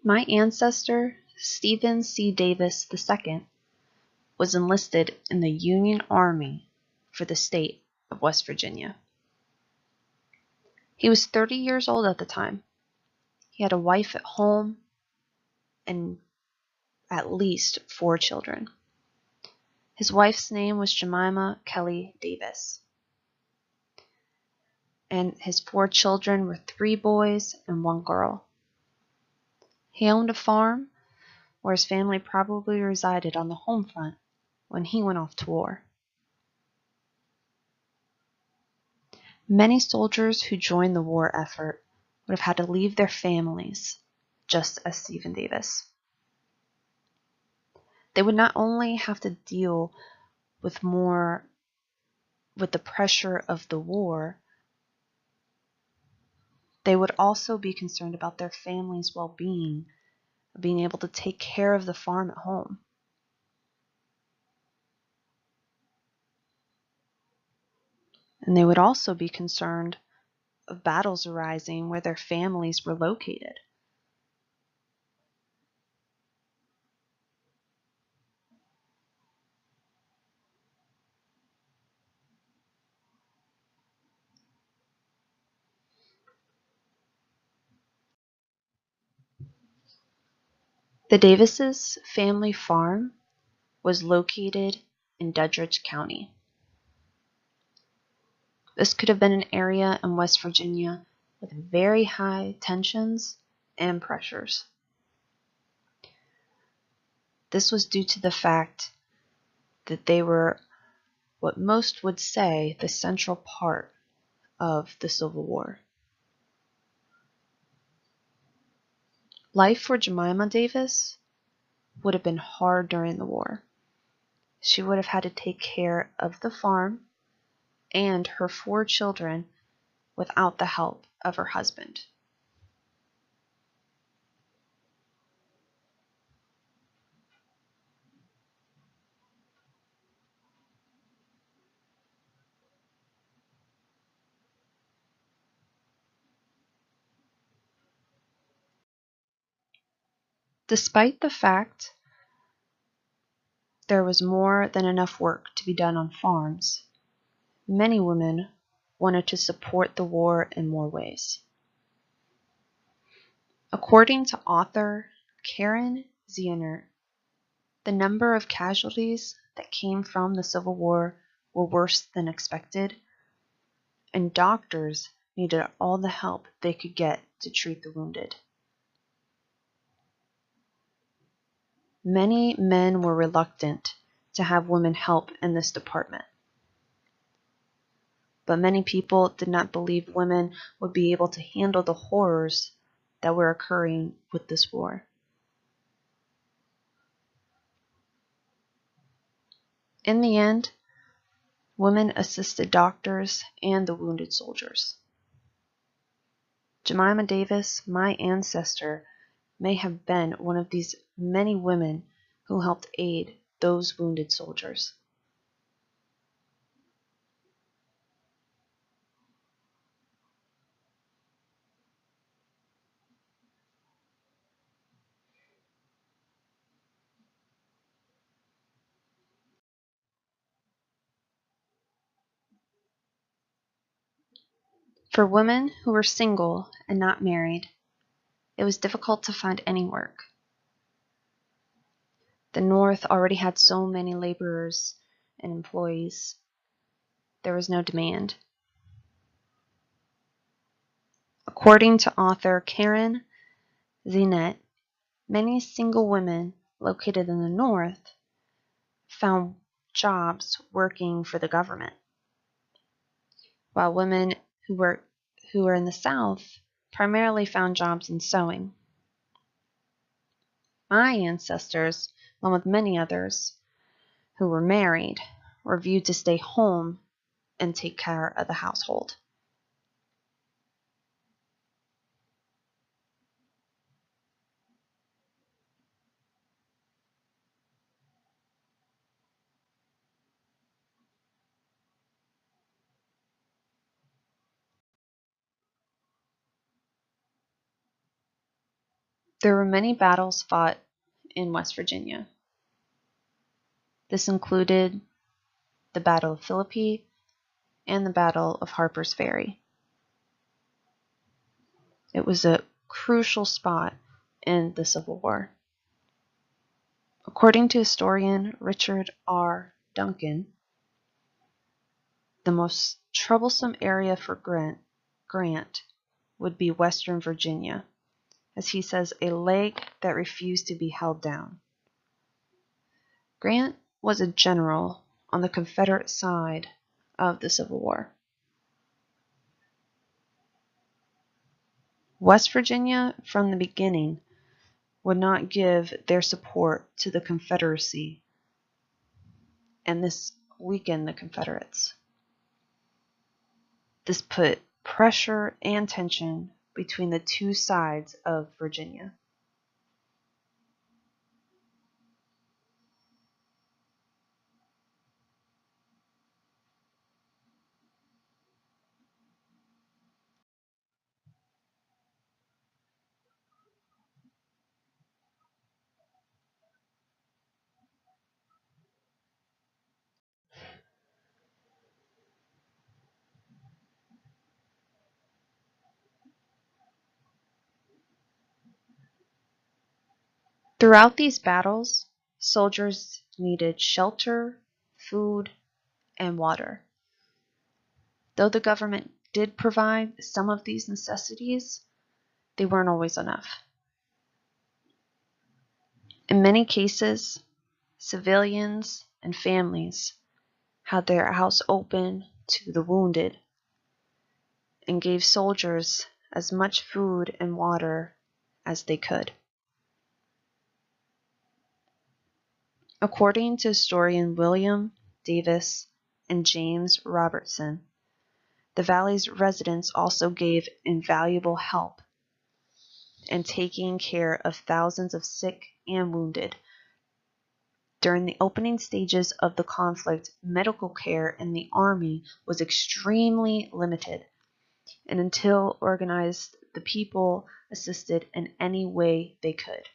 My ancestor, Stephen C. Davis II, was enlisted in the Union Army for the state of West Virginia. He was 30 years old at the time. He had a wife at home and at least 4 children. His wife's name was Jemima Kelly Davis, and his 4 children were 3 boys and 1 girl. He owned a farm where his family probably resided on the home front when he went off to war. Many soldiers who joined the war effort would have had to leave their families, just as Stephen Davis. They would not only have to deal with the pressure of the war, they would also be concerned about their family's well-being, being able to take care of the farm at home. And they would also be concerned of battles arising where their families were located. The Davises' family farm was located in Doddridge County. This could have been an area in West Virginia with very high tensions and pressures. This was due to the fact that they were what most would say the central part of the Civil War. Life for Jemima Davis would have been hard during the war. She would have had to take care of the farm and her 4 children without the help of her husband. Despite the fact there was more than enough work to be done on farms, many women wanted to support the war in more ways. According to author Karen Zienert, the number of casualties that came from the Civil War were worse than expected, and doctors needed all the help they could get to treat the wounded. Many men were reluctant to have women help in this department, but many people did not believe women would be able to handle the horrors that were occurring with this war. In the end, women assisted doctors and the wounded soldiers. Jemima Davis, my ancestor, may have been one of these many women who helped aid those wounded soldiers. For women who were single and not married, it was difficult to find any work. The North already had so many laborers and employees. There was no demand. According to author Karen Zinet, many single women located in the North found jobs working for the government, while women who were in the South primarily found jobs in sewing. My ancestors, along with many others who were married, were viewed to stay home and take care of the household. There were many battles fought in West Virginia. This included the Battle of Philippi and the Battle of Harper's Ferry. It was a crucial spot in the Civil War. According to historian Richard R. Duncan, the most troublesome area for Grant would be Western Virginia, as he says, a leg that refused to be held down. Grant was a general on the Confederate side of the Civil War. West Virginia, from the beginning, would not give their support to the Confederacy, and this weakened the Confederates. This put pressure and tension between the two sides of Virginia. Throughout these battles, soldiers needed shelter, food, and water. Though the government did provide some of these necessities, they weren't always enough. In many cases, civilians and families had their house open to the wounded and gave soldiers as much food and water as they could. According to historian William Davis and James Robertson, the Valley's residents also gave invaluable help in taking care of thousands of sick and wounded. During the opening stages of the conflict, medical care in the Army was extremely limited, and until organized, the people assisted in any way they could.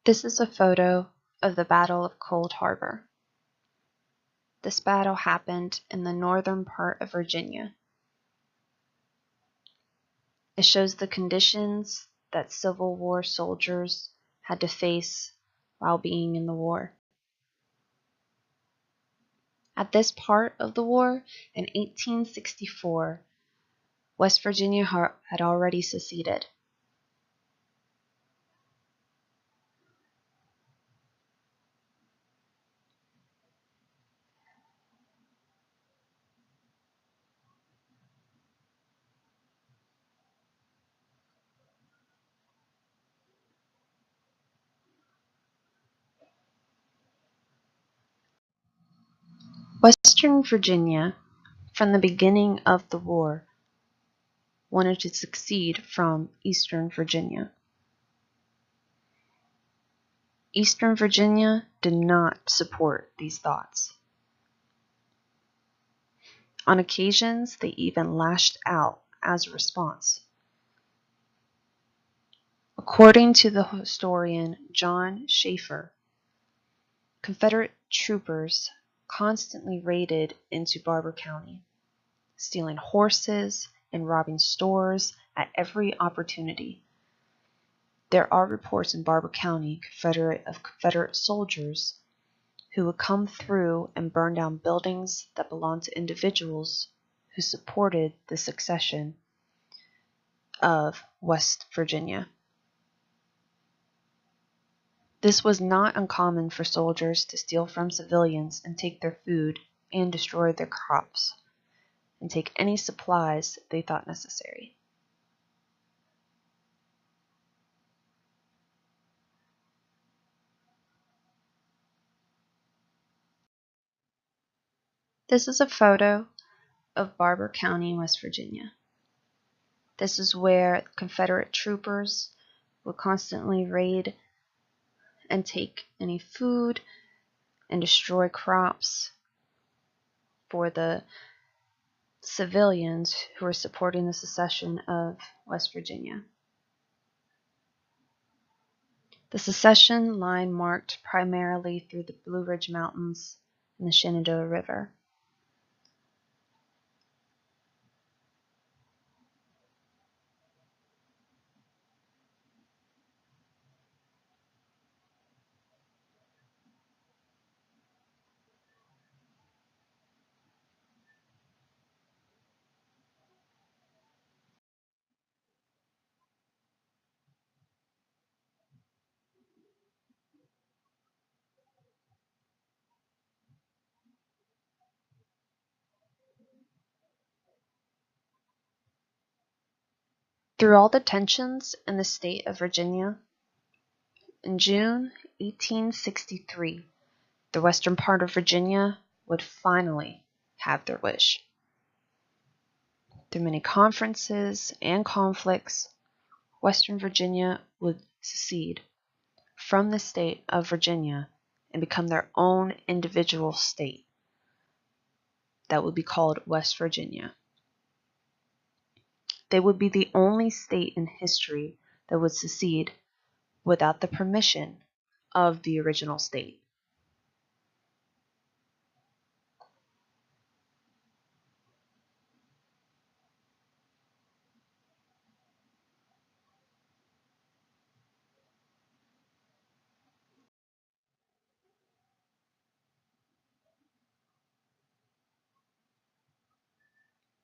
This is a photo of the Battle of Cold Harbor. This battle happened in the northern part of Virginia. It shows the conditions that Civil War soldiers had to face while being in the war. At this part of the war, in 1864, West Virginia had already seceded. Western Virginia, from the beginning of the war, wanted to secede from Eastern Virginia. Eastern Virginia did not support these thoughts. On occasions, they even lashed out as a response. According to the historian John Schaeffer, Confederate troopers constantly raided into Barbour County, stealing horses and robbing stores at every opportunity. There are reports in Barbour County of Confederate soldiers who would come through and burn down buildings that belonged to individuals who supported the secession of West Virginia. This was not uncommon for soldiers to steal from civilians and take their food and destroy their crops, and take any supplies they thought necessary. This is a photo of Barbour County, West Virginia. This is where Confederate troopers would constantly raid and take any food and destroy crops for the civilians who were supporting the secession of West Virginia. The secession line marked primarily through the Blue Ridge Mountains and the Shenandoah River. Through all the tensions in the state of Virginia, in June 1863, the western part of Virginia would finally have their wish. Through many conferences and conflicts, Western Virginia would secede from the state of Virginia and become their own individual state that would be called West Virginia. They would be the only state in history that would secede without the permission of the original state.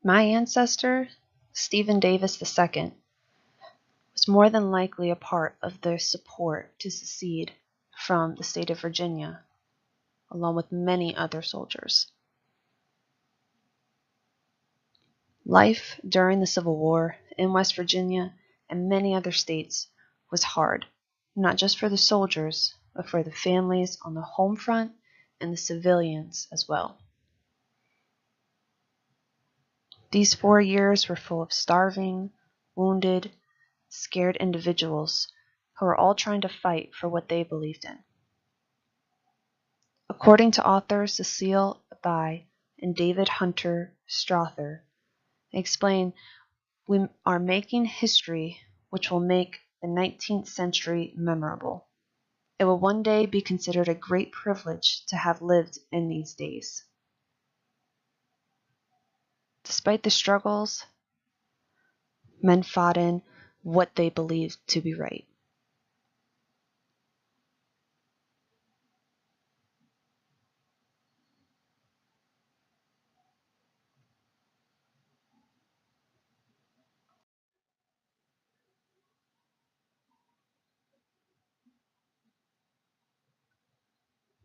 My ancestor, Stephen Davis II, was more than likely a part of the support to secede from the state of Virginia, along with many other soldiers. Life during the Civil War in West Virginia and many other states was hard, not just for the soldiers, but for the families on the home front and the civilians as well. These 4 years were full of starving, wounded, scared individuals who were all trying to fight for what they believed in. According to authors Cecile Abai and David Hunter Strother, they explain, "We are making history which will make the 19th century memorable. It will one day be considered a great privilege to have lived in these days." Despite the struggles, men fought in what they believed to be right.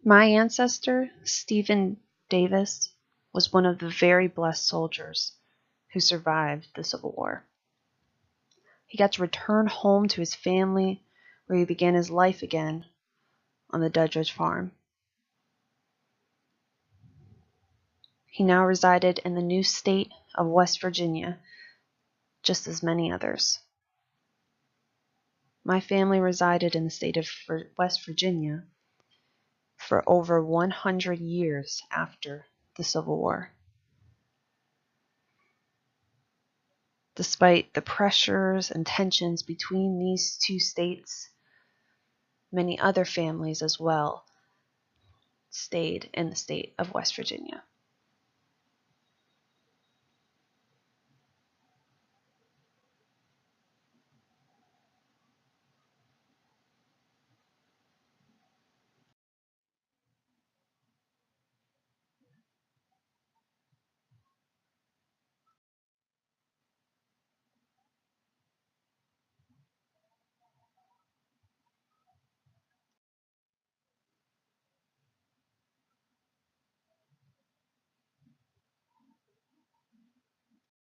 My ancestor, Stephen Davis, was one of the very blessed soldiers who survived the Civil War. He got to return home to his family, where he began his life again on the Duddridge farm. He now resided in the new state of West Virginia, just as many others. My family resided in the state of West Virginia for over 100 years after the Civil War. Despite the pressures and tensions between these two states, many other families as well stayed in the state of West Virginia.